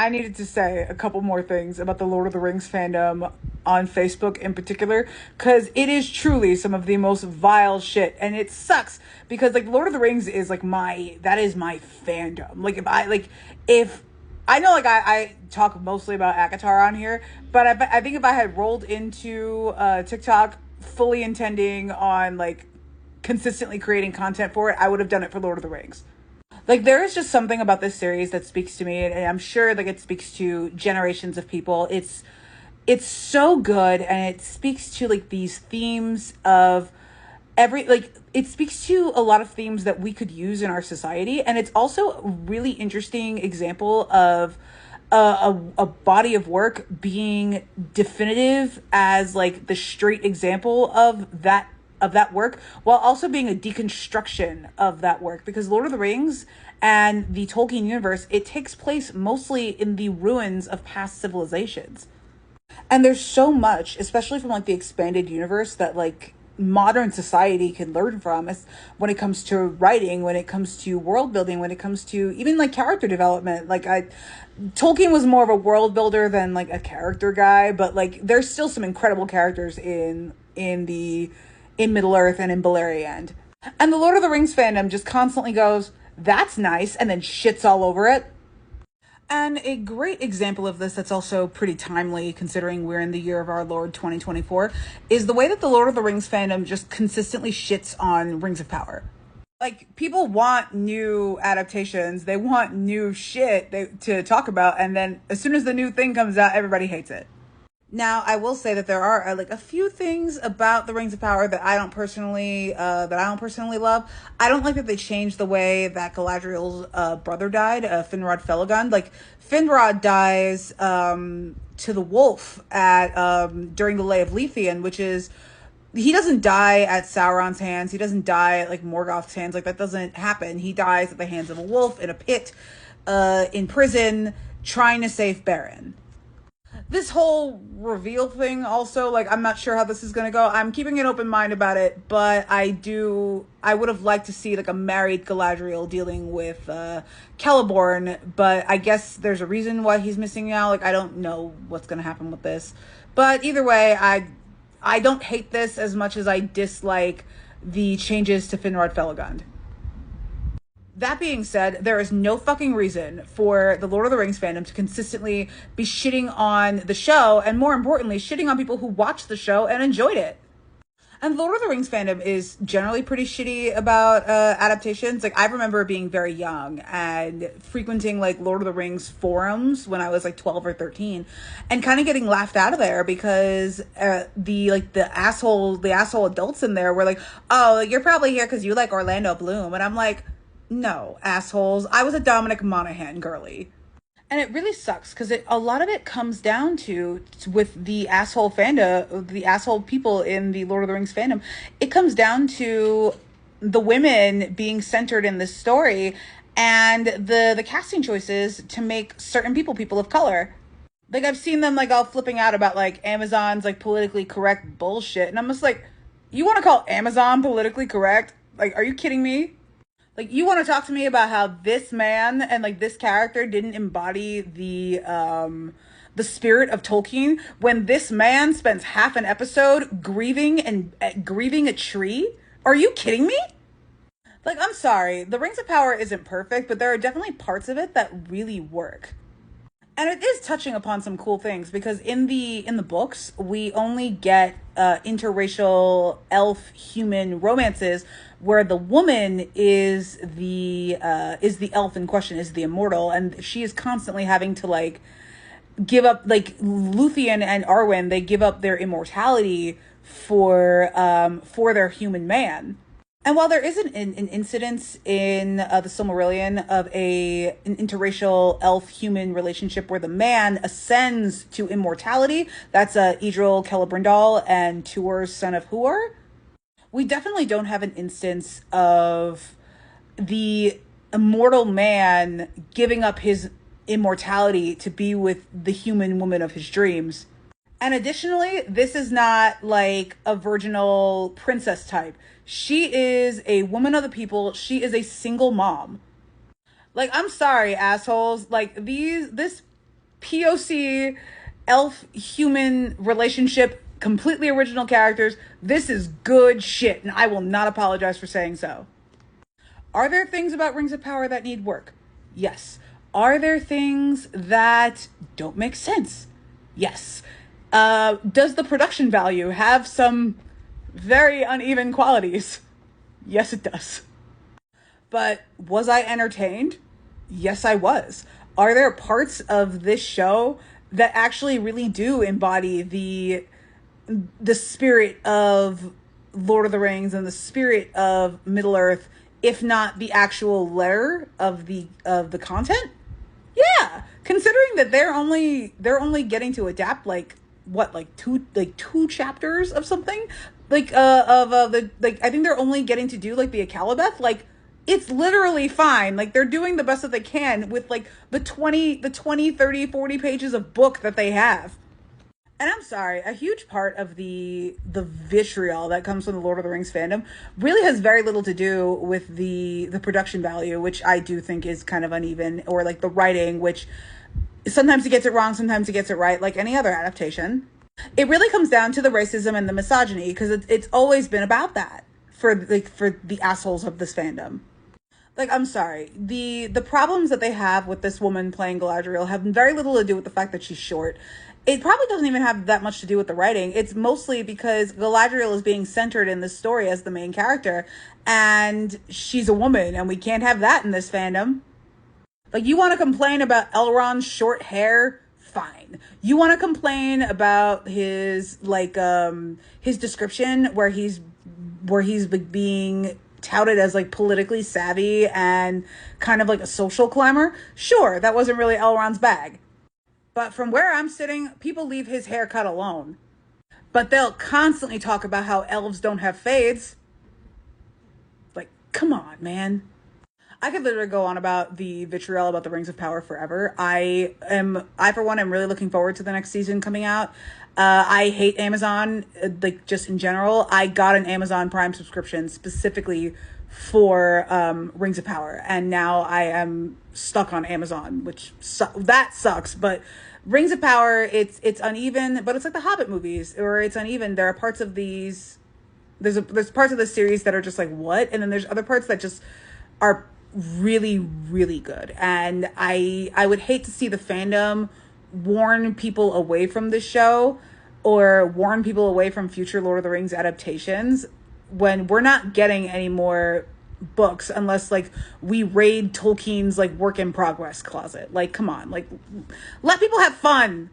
I needed to say a couple more things about the Lord of the Rings fandom on Facebook in particular, because it is truly some of the most vile shit, and it sucks because like Lord of the Rings is like that is my fandom. If I know I talk mostly about Akatar on here, but I think if I had rolled into TikTok fully intending on like consistently creating content for it, I would have done it for Lord of the Rings. Like there is just something about this series that speaks to me, and I'm sure like it speaks to generations of people. It's so good, and it speaks to like these themes of it speaks to a lot of themes that we could use in our society, and it's also a really interesting example of a body of work being definitive as like the straight example of that work, while also being a deconstruction of that work, because Lord of the Rings and the Tolkien universe, it takes place mostly in the ruins of past civilizations. And there's so much, especially from like the expanded universe, that like modern society can learn from when it comes to writing, when it comes to world building, when it comes to even like character development. Tolkien was more of a world builder than like a character guy, but like there's still some incredible characters in Middle Earth and in Beleriand. And the Lord of the Rings fandom just constantly goes, that's nice, and then shits all over it. And a great example of this that's also pretty timely, considering we're in the year of our Lord 2024, is the way that the Lord of the Rings fandom just consistently shits on Rings of Power. Like, people want new adaptations, they want new shit to talk about, and then as soon as the new thing comes out, everybody hates it. Now, I will say that there are like a few things about the Rings of Power that I don't personally love. I don't like that they changed the way that Galadriel's brother died, Finrod Felagund. Like Finrod dies to the wolf at during the Lay of Leithian, which is, he doesn't die at Sauron's hands. He doesn't die at like Morgoth's hands. Like that doesn't happen. He dies at the hands of a wolf in a pit, in prison, trying to save Beren. This whole reveal thing also, like, I'm not sure how this is going to go. I'm keeping an open mind about it, but I would have liked to see, like, a married Galadriel dealing with Celeborn, but I guess there's a reason why he's missing now. Like, I don't know what's going to happen with this. But either way, I don't hate this as much as I dislike the changes to Finrod Felagund. That being said, there is no fucking reason for the Lord of the Rings fandom to consistently be shitting on the show, and more importantly, shitting on people who watched the show and enjoyed it. And Lord of the Rings fandom is generally pretty shitty about adaptations. Like, I remember being very young and frequenting like Lord of the Rings forums when I was like 12 or 13, and kind of getting laughed out of there because the asshole adults in there were like, "Oh, you're probably here because you like Orlando Bloom," and I'm like, no, assholes. I was a Dominic Monaghan girly. And it really sucks because a lot of it comes down to with the asshole the asshole people in the Lord of the Rings fandom, it comes down to the women being centered in this story and the casting choices to make certain people of color. Like, I've seen them like all flipping out about like Amazon's like politically correct bullshit. And I'm just like, you want to call Amazon politically correct? Like, are you kidding me? Like, you want to talk to me about how this man and like this character didn't embody the spirit of Tolkien when this man spends half an episode grieving a tree? Are you kidding me? Like, I'm sorry, the Rings of Power isn't perfect, but there are definitely parts of it that really work. And it is touching upon some cool things because in the books we only get interracial elf human romances where the woman is the elf in question, is the immortal, and she is constantly having to like give up, like Luthien and Arwen, they give up their immortality for their human man. And while there isn't an incidence in the Silmarillion of an interracial elf-human relationship where the man ascends to immortality, that's Idril Celebrimbor and Tuor's son of Huor, we definitely don't have an instance of the immortal man giving up his immortality to be with the human woman of his dreams. And additionally, this is not like a virginal princess type. She is a woman of the people. She is a single mom. Like, I'm sorry, assholes. Like, this POC elf human relationship, completely original characters. This is good shit, and I will not apologize for saying so. Are there things about Rings of Power that need work? Yes. Are there things that don't make sense? Yes. Does the production value have some very uneven qualities? Yes, it does. But was I entertained? Yes, I was. Are there parts of this show that actually really do embody the spirit of Lord of the Rings and the spirit of Middle Earth, if not the actual letter of the content? Yeah, considering that they're only getting to adapt like two chapters of something, like I think they're only getting to do like the Akalabeth. Like, it's literally fine. Like, they're doing the best that they can with like the 20, 30, 40 pages of book that they have. And I'm sorry, a huge part of the vitriol that comes from the Lord of the Rings fandom really has very little to do with the production value, which I do think is kind of uneven, or like the writing, which sometimes it gets it wrong, sometimes it gets it right, like any other adaptation. It really comes down to the racism and the misogyny, because it's always been about that for the assholes of this fandom. Like, I'm sorry, the problems that they have with this woman playing Galadriel have very little to do with the fact that she's short. It probably doesn't even have that much to do with the writing. It's mostly because Galadriel is being centered in this story as the main character, and she's a woman, and we can't have that in this fandom. Like, you want to complain about Elrond's short hair? Fine. You want to complain about his his description where he's being touted as like politically savvy and kind of like a social climber? Sure, that wasn't really Elrond's bag. But from where I'm sitting, people leave his haircut alone. But they'll constantly talk about how elves don't have fades. Like, come on, man. I could literally go on about the vitriol about the Rings of Power forever. I for one, am really looking forward to the next season coming out. I hate Amazon, like, just in general. I got an Amazon Prime subscription specifically for Rings of Power, and now I am stuck on Amazon, which that sucks. But Rings of Power, it's uneven, but it's like the Hobbit movies, or it's uneven. There are parts of these, there's parts of the series that are just like, what? And then there's other parts that just are really, really good. And I would hate to see the fandom warn people away from this show, or warn people away from future Lord of the Rings adaptations, when we're not getting any more books unless like we raid Tolkien's like work in progress closet. Like, come on, like, let people have fun.